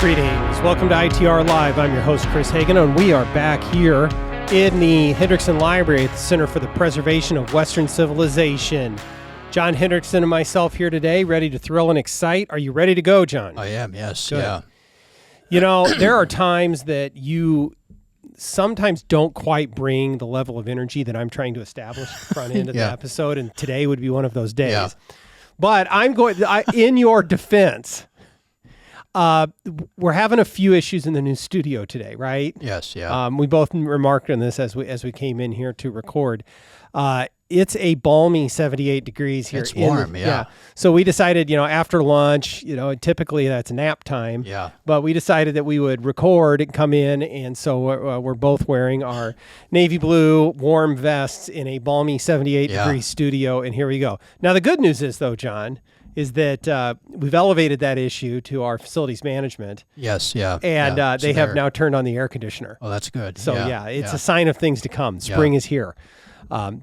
Greetings. Welcome to ITR Live. I'm your host, Chris Hagenow, and we are back here in the Hendrickson Library at the Center for the Preservation of Western Civilization. John Hendrickson and myself here today, ready to thrill and excite. Are you ready to go, John? I am, yes. Good. Yeah. You know, there are times that you sometimes don't quite bring the level of energy that I'm trying to establish at the front end of the episode, and today would be one of those days. Yeah. But in your defense, we're having a few issues in the new studio today, right? Yes, yeah. We both remarked on this as we came in here to record. It's a balmy 78 degrees here. It's warm, yeah. So we decided, after lunch, typically that's nap time. Yeah. But we decided that we would record and come in, and so we're both wearing our navy blue warm vests in a balmy 78 degree studio, and here we go. Now, the good news is, though, John, is that we've elevated that issue to our facilities management. Yes, yeah. And they have now turned on the air conditioner. Oh, that's good. So, it's a sign of things to come. Spring is here.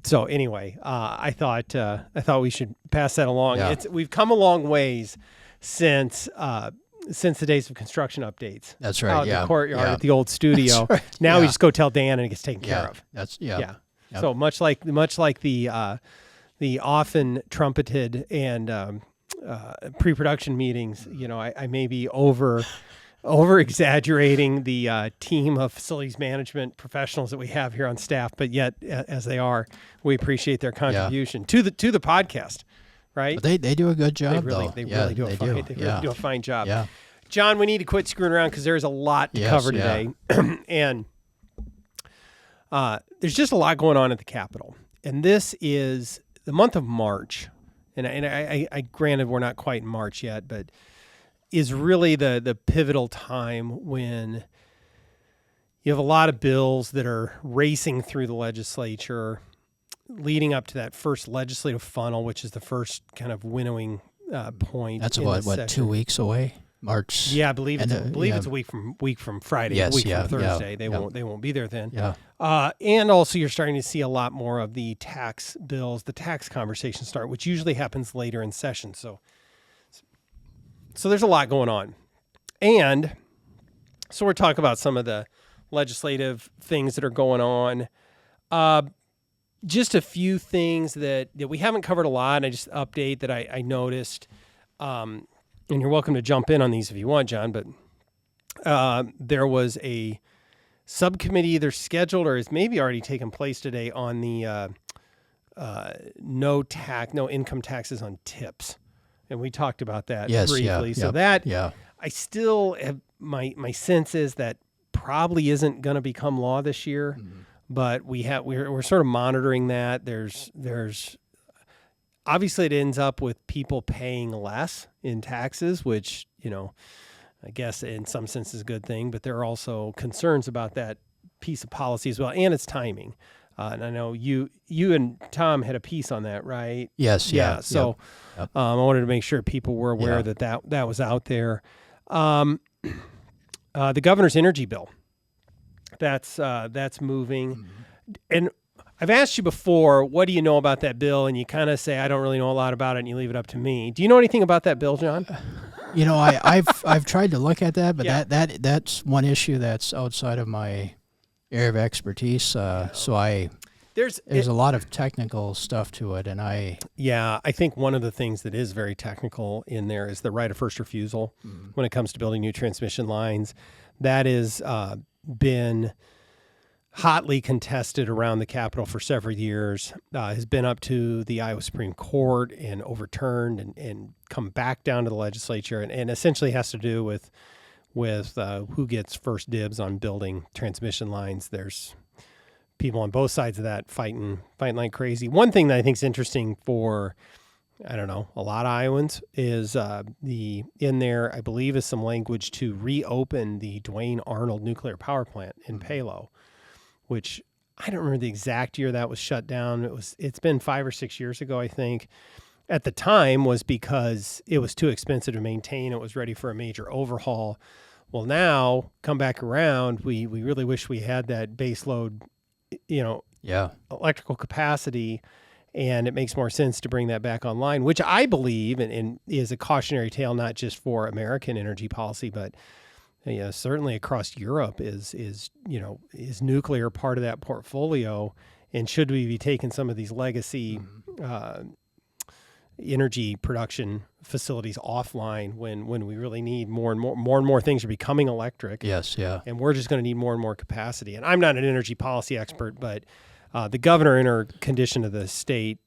So anyway, I thought we should pass that along. Yeah. We've come a long ways since the days of construction updates. That's right. Out in the courtyard at the old studio. Right. Now we just go tell Dan and it gets taken care of. That's Yep. So much like the often trumpeted and pre-production meetings, I may be over-exaggerating the team of facilities management professionals that we have here on staff, but yet, as they are, we appreciate their contribution to the podcast, right? But they do a good job, They really do a fine job. Yeah. John, we need to quit screwing around because there's a lot to cover today. And there's just a lot going on at the Capitol. And this is the month of March. And I granted we're not quite in March yet, but is really the pivotal time when you have a lot of bills that are racing through the legislature, leading up to that first legislative funnel, which is the first kind of winnowing point. That's what 2 weeks away? March. Yeah, I believe it's a week from Friday, a week from Thursday. They won't be there then. Yeah. And also you're starting to see a lot more of the tax bills, the tax conversation start, which usually happens later in session. So there's a lot going on. And so we're talking about some of the legislative things that are going on. Just a few things that we haven't covered a lot, and I just update that I noticed. And you're welcome to jump in on these if you want, John, but there was a subcommittee either scheduled or has maybe already taken place today on the no income taxes on tips. And we talked about that briefly. I still have my sense is that probably isn't going to become law this year, but we're sort of monitoring that. There's obviously it ends up with people paying less in taxes, which I guess in some sense is a good thing. But there are also concerns about that piece of policy as well, and its timing. And I know you and Tom had a piece on that, right? Yes. Yeah. So I wanted to make sure people were aware that was out there. The governor's energy bill, that's moving. And I've asked you before, what do you know about that bill? And you kind of say, I don't really know a lot about it, and you leave it up to me. Do you know anything about that bill, John? I've tried to look at that, but that's one issue that's outside of my area of expertise. There's a lot of technical stuff to it, and I think one of the things that is very technical in there is the right of first refusal when it comes to building new transmission lines. That has been hotly contested around the Capitol for several years, has been up to the Iowa Supreme Court and overturned and come back down to the legislature, and essentially has to do with who gets first dibs on building transmission lines. There's people on both sides of that fighting like crazy. One thing that I think is interesting for, a lot of Iowans is in there, I believe, is some language to reopen the Duane Arnold nuclear power plant in Palo, which I don't remember the exact year that was shut down. It's been 5 or 6 years ago, I think. At the time was because it was too expensive to maintain. It was ready for a major overhaul. Well, now come back around. We really wish we had that base load, electrical capacity, and it makes more sense to bring that back online, which I believe and is a cautionary tale, not just for American energy policy, but Yeah, certainly across Europe is nuclear part of that portfolio, and should we be taking some of these legacy energy production facilities offline when we really need more and more things are becoming electric? Yes, yeah. And we're just going to need more and more capacity. And I'm not an energy policy expert, but the governor in her condition of the state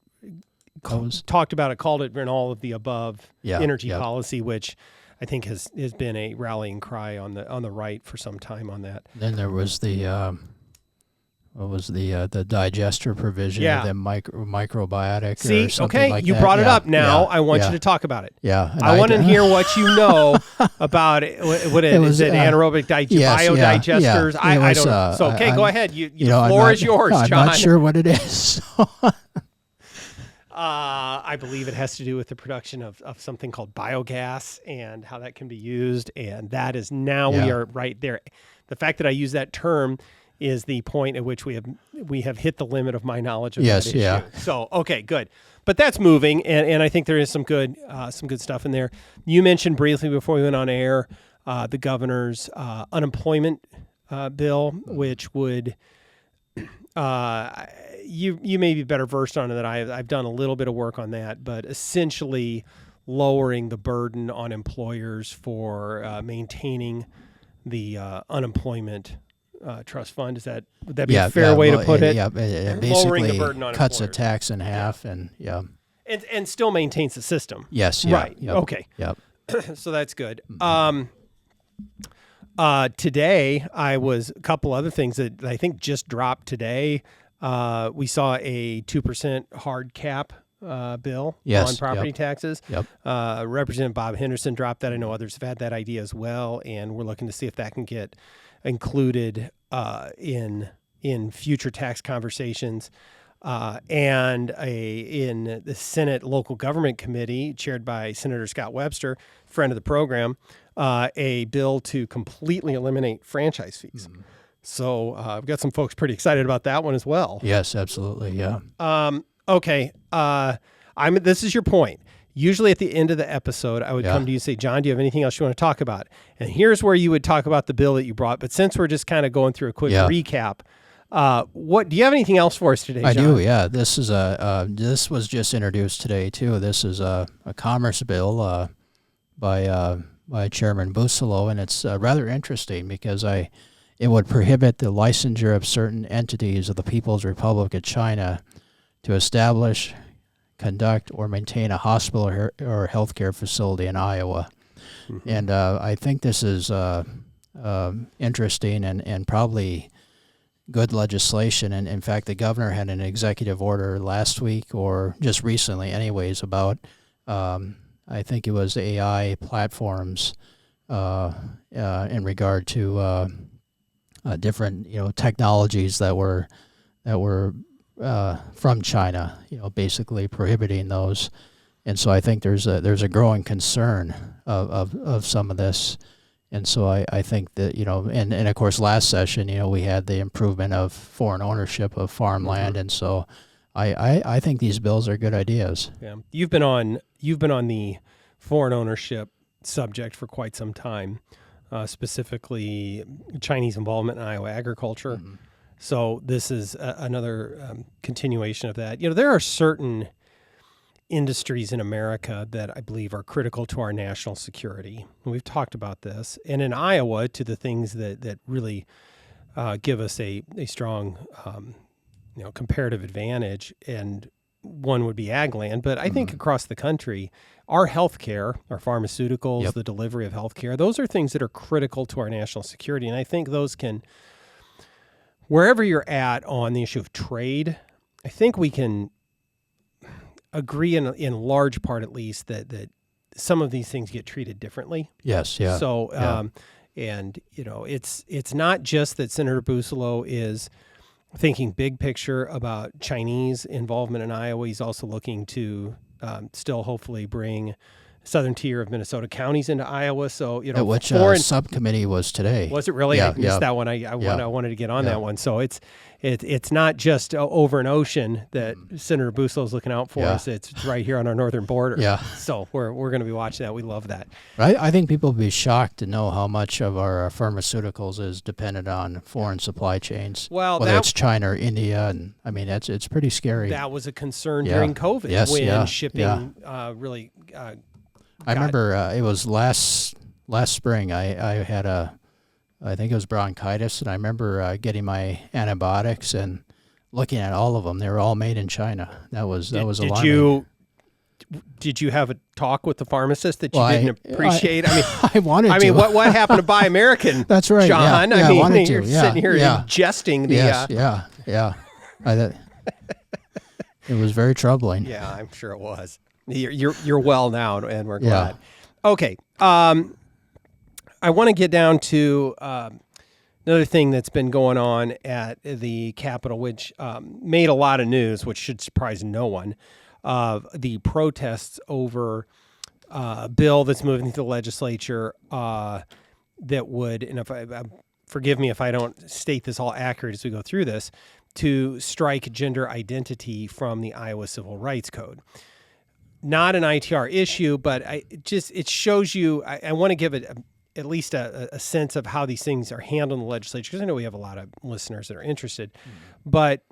talked about it, called it in all of the above energy policy, which I think has been a rallying cry on the right for some time on that. Then there was the the digester provision, the microbiotic. See, or something okay, like you that. brought it up. Now I want you to talk about it. Yeah, I want to hear what you know about it. Is it anaerobic biodigesters? Yeah. I don't know. So go ahead. The floor is yours, I'm John. not sure what it is. I believe it has to do with the production of something called biogas and how that can be used. And that is now we are right there. The fact that I use that term is the point at which we have hit the limit of my knowledge of that issue. Yeah. So, okay, good. But that's moving, and I think there is some good stuff in there. You mentioned briefly before we went on air the governor's unemployment bill, which would you may be better versed on it than I have. I've done a little bit of work on that, but essentially lowering the burden on employers for maintaining the unemployment trust fund. Would that be a fair way to put it? Yeah, it lowering basically the burden on cuts employers. a tax in half, and and still maintains the system. Yes, yeah, right. Yep, okay. Yep. So that's good. Today a couple other things that I think just dropped today. We saw a 2% hard cap bill on property taxes. Yep. Representative Bob Henderson dropped that. I know others have had that idea as well, and we're looking to see if that can get included in future tax conversations. And in the Senate Local Government Committee, chaired by Senator Scott Webster, friend of the program, a bill to completely eliminate franchise fees. Mm-hmm. So I've got some folks pretty excited about that one as well. Yes, absolutely, yeah. Okay, this is your point. Usually at the end of the episode, I would come to you and say, John, do you have anything else you want to talk about? And here's where you would talk about the bill that you brought. But since we're just kind of going through a quick recap, what do you have anything else for us today, John? I do, yeah. This is this was just introduced today too. This is a commerce bill by Chairman Busolo, and it's rather interesting because it would prohibit the licensure of certain entities of the People's Republic of China to establish, conduct, or maintain a hospital or healthcare facility in Iowa. Mm-hmm. And I think this is interesting and probably good legislation. And in fact, the governor had an executive order last week, or just recently anyways, about I think it was AI platforms in regard to different technologies that were from China, basically prohibiting those. And so I think there's a growing concern of some of this. And so I think that, and of course last session, we had the improvement of foreign ownership of farmland. Mm-hmm. And so I think these bills are good ideas. Yeah. You've been on the foreign ownership subject for quite some time, specifically Chinese involvement in Iowa agriculture. Mm-hmm. So this is another continuation of that. There are certain industries in America that I believe are critical to our national security. We've talked about this. And in Iowa, to the things that really give us a strong comparative advantage, and one would be ag land. But I think across the country, our healthcare, our pharmaceuticals, the delivery of healthcare, those are things that are critical to our national security. And I think those can, wherever you're at on the issue of trade, I think we can agree in large part, at least, that some of these things get treated differently. Yes, yeah. So, and it's not just that Senator Busolo is thinking big picture about Chinese involvement in Iowa. He's also looking to still hopefully bring southern tier of Minnesota counties into Iowa. So, which subcommittee was today. Was it really? Yeah, I missed that one. I wanted to get on that one. So it's not just over an ocean that Senator Buslow is looking out for us. It's right here on our northern border. Yeah. So we're going to be watching that. We love that. I think people will be shocked to know how much of our pharmaceuticals is dependent on foreign supply chains. Well, whether it's China or India, and I mean it's pretty scary. That was a concern during COVID when shipping really. I remember it was last spring. I had I think it was bronchitis, and I remember getting my antibiotics and looking at all of them. They were all made in China. That was alarming. Did you have a talk with the pharmacist that you didn't appreciate? I wanted to. I mean, what happened to Buy American? That's right, John. Yeah, I mean, I wanted you're to. sitting here ingesting the. Yes, it was very troubling. Yeah, I'm sure it was. You're well now, and we're glad. Yeah. Okay. I want to get down to another thing that's been going on at the Capitol, which made a lot of news, which should surprise no one. The protests over a bill that's moving through the legislature that would, and forgive me if I don't state this all accurate as we go through this, to strike gender identity from the Iowa Civil Rights Code. Not an ITR issue, but it shows you. I want to give it at least a sense of how these things are handled in the legislature, because I know we have a lot of listeners that are interested. But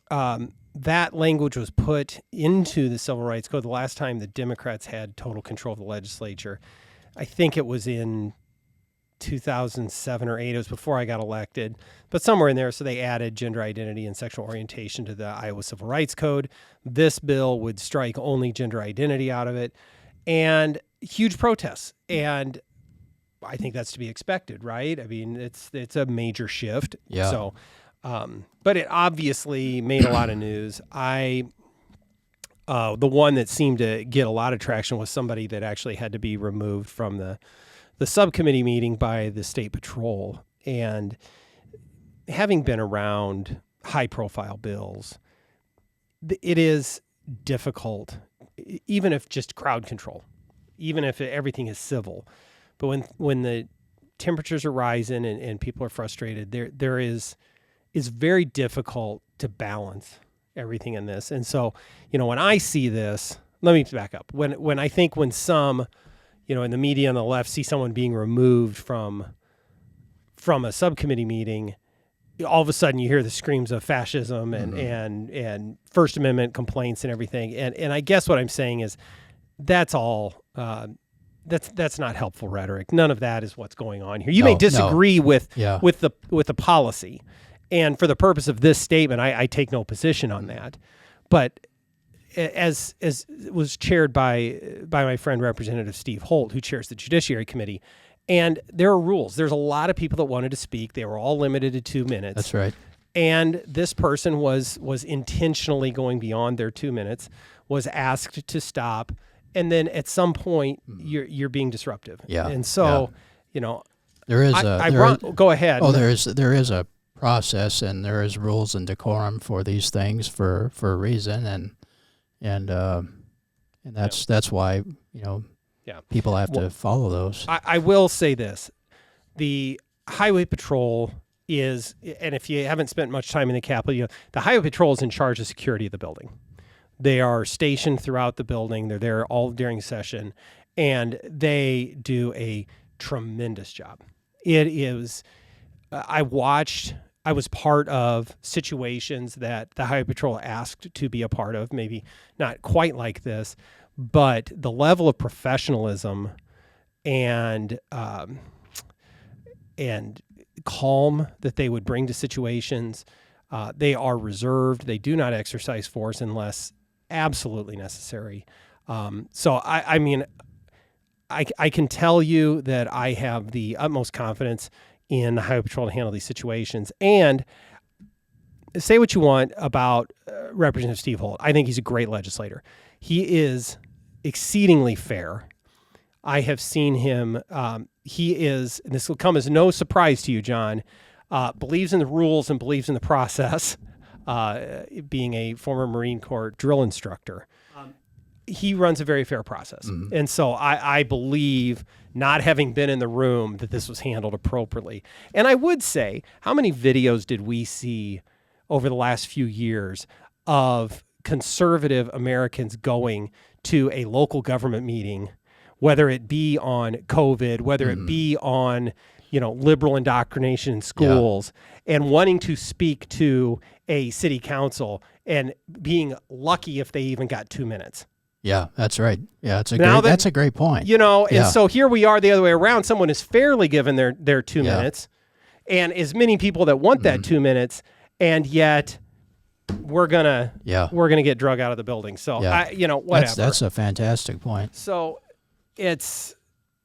that language was put into the Civil Rights Code the last time the Democrats had total control of the legislature. I think it was in 2007 or 8. It was before I got elected, but somewhere in there. So they added gender identity and sexual orientation to the Iowa Civil Rights Code. This bill would strike only gender identity out of it, and huge protests. And I think that's to be expected, right? I mean, it's a major shift. Yeah. So, but it obviously made a lot of news. The one that seemed to get a lot of traction was somebody that actually had to be removed from the subcommittee meeting by the State Patrol. And having been around high-profile bills, it is difficult, even if just crowd control, even if everything is civil. But when the temperatures are rising and people are frustrated, there is very difficult to balance everything in this. And so, when I see this, let me back up. When some in the media on the left see someone being removed from a subcommittee meeting, all of a sudden you hear the screams of fascism and First Amendment complaints and everything. And I guess what I'm saying is that's all. That's not helpful rhetoric. None of that is what's going on here. You may disagree with the policy, and for the purpose of this statement, I take no position on that. But as was chaired by my friend Representative Steve Holt, who chairs the Judiciary Committee, and there are rules. There's a lot of people that wanted to speak. They were all limited to 2 minutes. That's right. And this person was intentionally going beyond their 2 minutes, was asked to stop, and then at some point you're being disruptive. Yeah. And so, there is go ahead. Oh, there is a process, and there is rules and decorum for these things for a reason, and that's why people have to follow those. I will say this: the Highway Patrol is, and if you haven't spent much time in the Capitol, the Highway Patrol is in charge of security of the building. They are stationed throughout the building. They're there all during session, and they do a tremendous job. It is. I was part of situations that the Highway Patrol asked to be a part of, maybe not quite like this, but the level of professionalism and calm that they would bring to situations, they are reserved. They do not exercise force unless absolutely necessary. So I mean, I can tell you that I have the utmost confidence in the Highway Patrol to handle these situations. And say what you want about Representative Steve Holt. I think he's a great legislator. He is exceedingly fair. I have seen him. He is, and this will come as no surprise to you, John, believes in the rules and believes in the process, being a former Marine Corps drill instructor. he runs a very fair process. Mm-hmm. And so I believe, not having been in the room, that this was handled appropriately. And I would say, how many videos did we see over the last few years of conservative Americans going to a local government meeting, whether it be on COVID, whether it be on, liberal indoctrination in schools, and wanting to speak to a city council and being lucky if they even got 2 minutes. Yeah, that's right. Yeah, that's a great point. And so here we are the other way around. Someone is fairly given their 2 minutes, and as many people that want that 2 minutes, and yet we're gonna get drug out of the building. So whatever. That's a fantastic point. So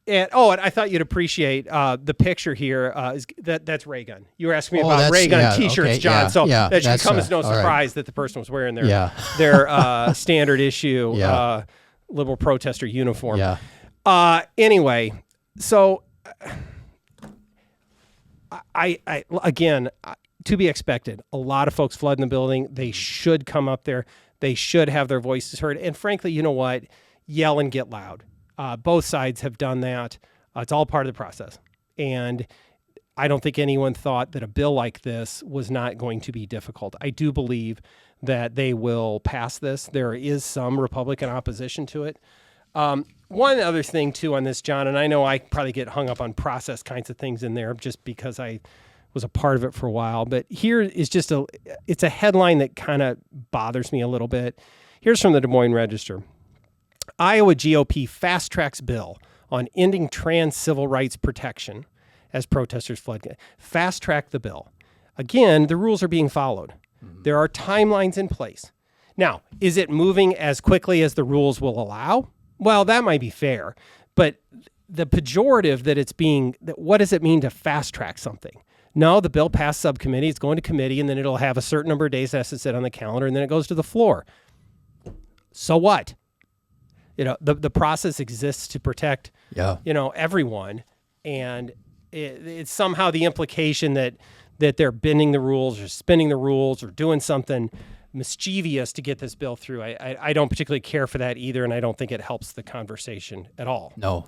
and I thought you'd appreciate the picture here. That's ray gun. You were asking me about ray gun T-shirts, John. So that should come as no surprise that the person was wearing their standard issue liberal protester uniform. Yeah. Anyway, so I again. To be expected. A lot of folks flood in the building. They should come up there. They should have their voices heard. And frankly, you know what? Yell and get loud. Both sides have done that. It's all part of the process. And I don't think anyone thought that a bill like this was not going to be difficult. I do believe that they will pass this. There is some Republican opposition to it. One other thing, too, on this, John, and I know I probably get hung up on process kinds of things in there just because I was a part of it for a while, but here is it's a headline that kind of bothers me a little bit. Here's from the Des Moines Register. Iowa GOP fast tracks bill on ending trans civil rights protection as protesters flood. Fast track the bill. Again, the rules are being followed. Mm-hmm. There are timelines in place. Now, is it moving as quickly as the rules will allow? Well, that might be fair, but the pejorative what does it mean to fast track something? No, the bill passed subcommittee, it's going to committee, and then it'll have a certain number of days that has to sit on the calendar, and then it goes to the floor. So what? The process exists to protect, everyone, and it's somehow the implication that they're bending the rules or spinning the rules or doing something mischievous to get this bill through. I don't particularly care for that either, and I don't think it helps the conversation at all. No.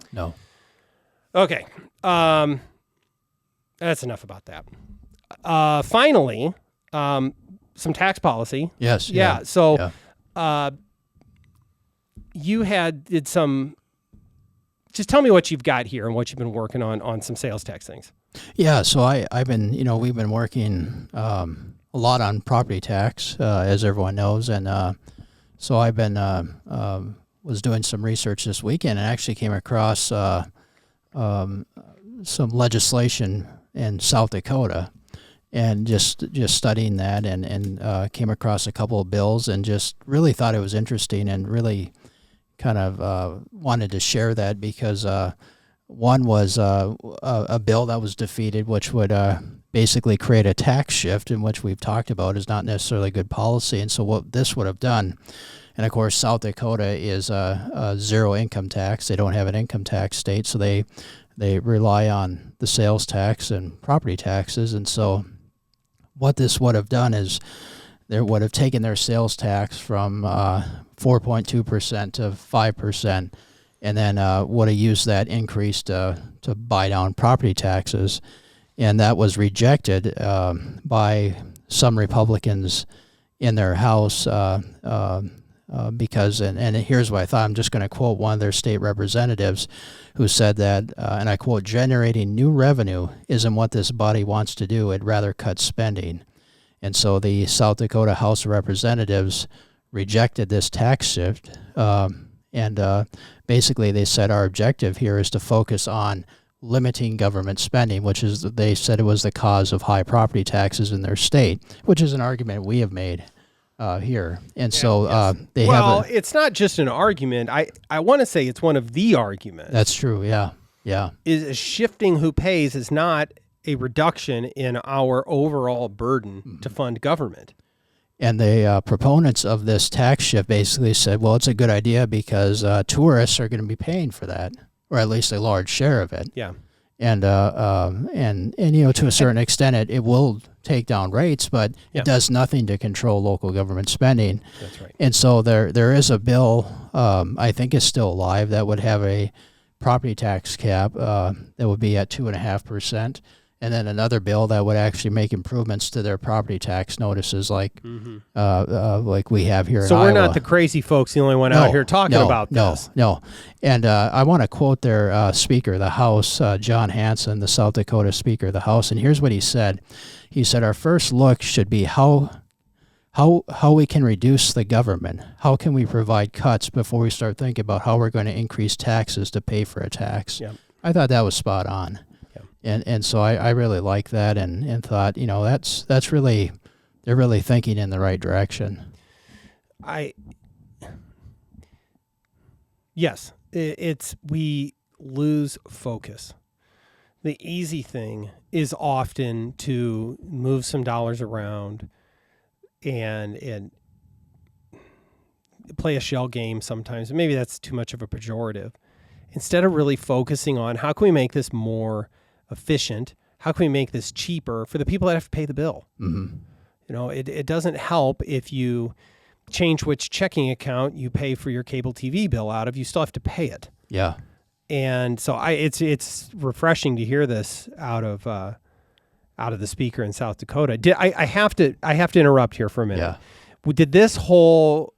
Okay. That's enough about that. Finally, some tax policy. Yes. Yeah. So you did some. Just tell me what you've got here and what you've been working on some sales tax things. Yeah. So I've been, we've been working a lot on property tax, as everyone knows, and so I've been was doing some research this weekend and actually came across some legislation in South Dakota, and just studying that and came across a couple of bills and just really thought it was interesting and really kind of wanted to share that because one was a bill that was defeated, which would basically create a tax shift, in which we've talked about is not necessarily good policy. And so what this would have done, and of course South Dakota is a zero income tax. They don't have an income tax state, so they rely on the sales tax and property taxes. And so what this would have done is they would have taken their sales tax from 4.2% to 5%, and then would have used that increase to buy down property taxes. And that was rejected by some Republicans in their House because, and here's what I thought, I'm just going to quote one of their state representatives who said that, and I quote, "Generating new revenue isn't what this body wants to do. It'd rather cut spending." And so the South Dakota House of Representatives rejected this tax shift. And basically they said our objective here is to focus on limiting government spending, which is, they said, it was the cause of high property taxes in their state, which is an argument we have made here. And they have Well, it's not just an argument. I want to say it's one of the arguments. That's true, yeah. Is shifting who pays is not a reduction in our overall burden to fund government. And the proponents of this tax shift basically said, well, it's a good idea because tourists are going to be paying for that, or at least a large share of it. Yeah. And to a certain extent, it will take down rates, but it does nothing to control local government spending. That's right. And so there is a bill, I think is still alive, that would have a property tax cap that would be at 2.5%. And then another bill that would actually make improvements to their property tax notices, like we have here in Iowa. So we're not the crazy folks, the only one out here talking about this. No. And I want to quote their Speaker of the House, John Hanson, the South Dakota Speaker of the House. And here's what he said. He said, our first look should be how we can reduce the government. How can we provide cuts before we start thinking about how we're going to increase taxes to pay for a tax? Yep. I thought that was spot on. And so I really like that and thought, that's really, they're really thinking in the right direction. Yes, we lose focus. The easy thing is often to move some dollars around and play a shell game sometimes. Maybe that's too much of a pejorative. Instead of really focusing on how can we make this more efficient, how can we make this cheaper for the people that have to pay the bill? Mm-hmm. It doesn't help if you change which checking account you pay for your cable TV bill out of. You still have to pay it. Yeah. And so it's refreshing to hear this out of the speaker in South Dakota. I have to interrupt here for a minute. Yeah. Did this whole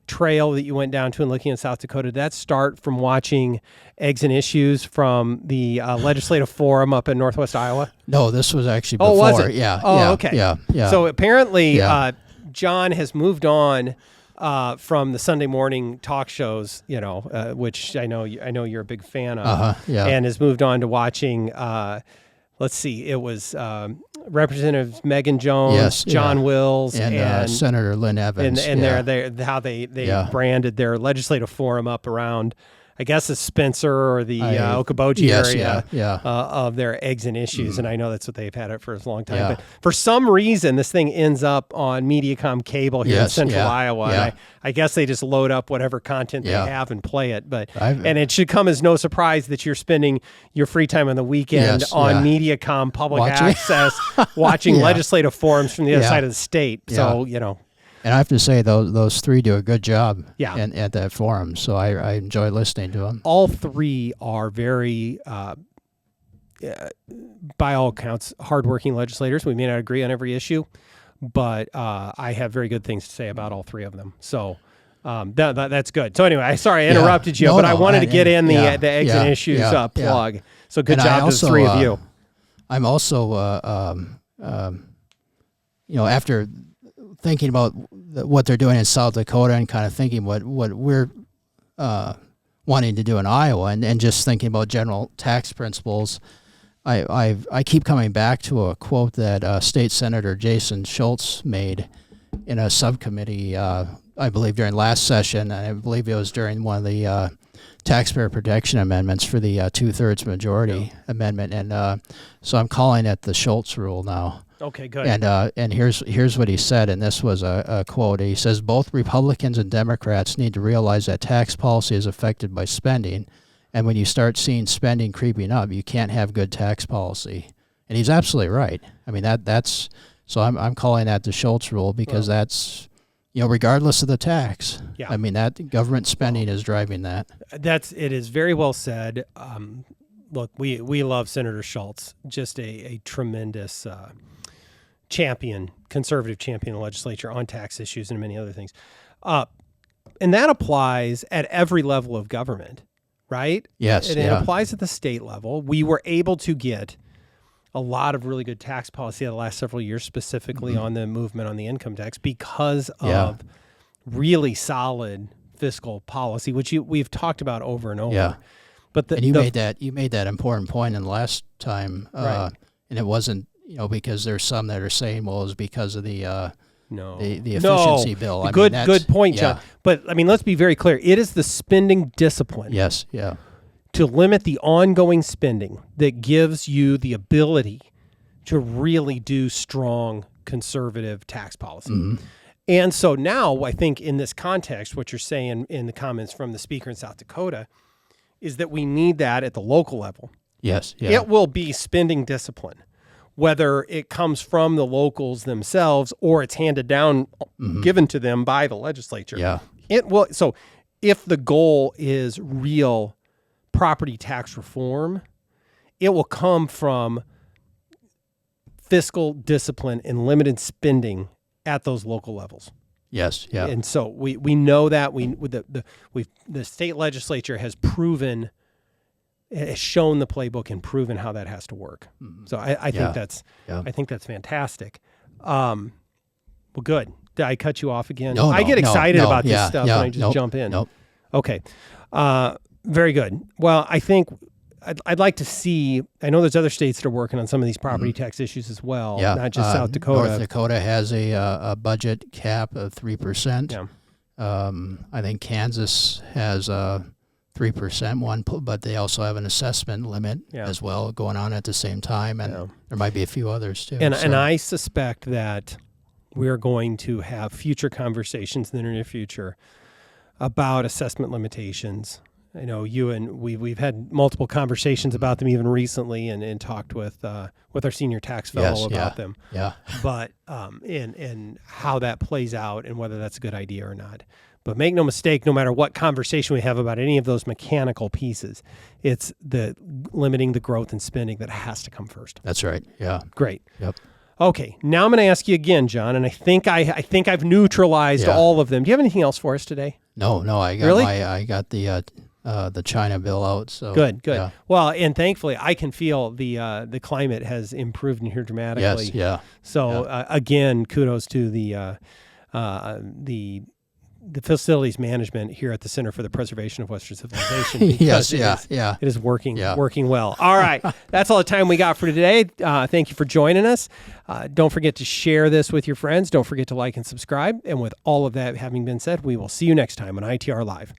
trail that you went down to and looking at South Dakota, did that start from watching Eggs and Issues from the legislative forum up in Northwest Iowa? No, this was actually before. Oh, was it? Yeah. Okay. Yeah. So apparently, John has moved on from the Sunday morning talk shows, which I know you're a big fan of, and has moved on to watching. Let's see, it was Representatives Megan Jones, John Wills, and Senator Lynn Evans, and they're how they branded their legislative forum up around, I guess, the Spencer or the Okoboji area of their Eggs and Issues. And I know that's what they've had it for a long time. Yeah. But for some reason, this thing ends up on Mediacom cable here in central Iowa. Yeah. And I guess they just load up whatever content they have and play it. And it should come as no surprise that you're spending your free time on the weekend on Mediacom public access, watching legislative forums from the other side of the state. So, And I have to say, those three do a good job at that forum, so I enjoy listening to them. All three are very, by all accounts, hardworking legislators. We may not agree on every issue, but I have very good things to say about all three of them. So that's good. So anyway, sorry I interrupted you, but I wanted to get in the Eggs and Issues plug. Yeah. So good job to the three of you. I'm also, after thinking about what they're doing in South Dakota and kind of thinking what we're wanting to do in Iowa and just thinking about general tax principles, I keep coming back to a quote that State Senator Jason Schultz made in a subcommittee, I believe during last session, and I believe it was during one of the taxpayer protection amendments for the 2/3 majority amendment. And so I'm calling it the Schultz rule now. Okay, good. And here's what he said, and this was a quote. He says, both Republicans and Democrats need to realize that tax policy is affected by spending, and when you start seeing spending creeping up, you can't have good tax policy. And he's absolutely right. I mean, that's so I'm calling that the Schultz rule because that's, regardless of the tax. Yeah. I mean, that government spending is driving that. It is very well said. Look, we love Senator Schultz, just a tremendous conservative champion in the legislature on tax issues and many other things. And that applies at every level of government, right? Yes. And it applies at the state level. We were able to get a lot of really good tax policy in the last several years, specifically on the movement on the income tax because of really solid fiscal policy, which we've talked about over and over. Yeah. But you made that important point in the last time, and it wasn't, because there's some that are saying, well, it's because of the efficiency bill. Good point, John. But I mean, let's be very clear. It is the spending discipline. Yes. Yeah. To limit the ongoing spending that gives you the ability to really do strong conservative tax policy. Mm-hmm. And so now I think in this context, what you're saying in the comments from the speaker in South Dakota is that we need that at the local level. Yes. Yeah. It will be spending discipline whether it comes from the locals themselves or it's handed down, given to them by the legislature. Yeah. So if the goal is real property tax reform, it will come from fiscal discipline and limited spending at those local levels. Yes, yeah. And so we know that the state legislature has shown the playbook and proven how that has to work. So I think that's fantastic. Well, good. Did I cut you off again? No, I get excited about this yeah, stuff and I just jump in. Nope. Okay. Very good. Well, I think I'd like to see, I know there's other states that are working on some of these property tax issues as well, not just South Dakota. North Dakota has a budget cap of 3%. Yeah. I think Kansas has a 3% one, but they also have an assessment limit as well going on at the same time, and there might be a few others too. And I suspect that we're going to have future conversations in the near future about assessment limitations. I know you and we've had multiple conversations about them even recently, and talked with our senior tax fellow about them. Yeah. But and how that plays out and whether that's a good idea or not. But make no mistake, no matter what conversation we have about any of those mechanical pieces, it's the limiting the growth and spending that has to come first. That's right. Yeah. Great. Yep. Okay. Now I'm going to ask you again, John, and I think I've neutralized all of them. Do you have anything else for us today? No. I got the China bill out. So good. Yeah. Well, and thankfully, I can feel the climate has improved in here dramatically. Yes. Yeah. So again, kudos to the facilities management here at the Center for the Preservation of Western Civilization. Yes. It is working well. All right, that's all the time we got for today. Thank you for joining us. Don't forget to share this with your friends. Don't forget to like and subscribe. And with all of that having been said, we will see you next time on ITR Live.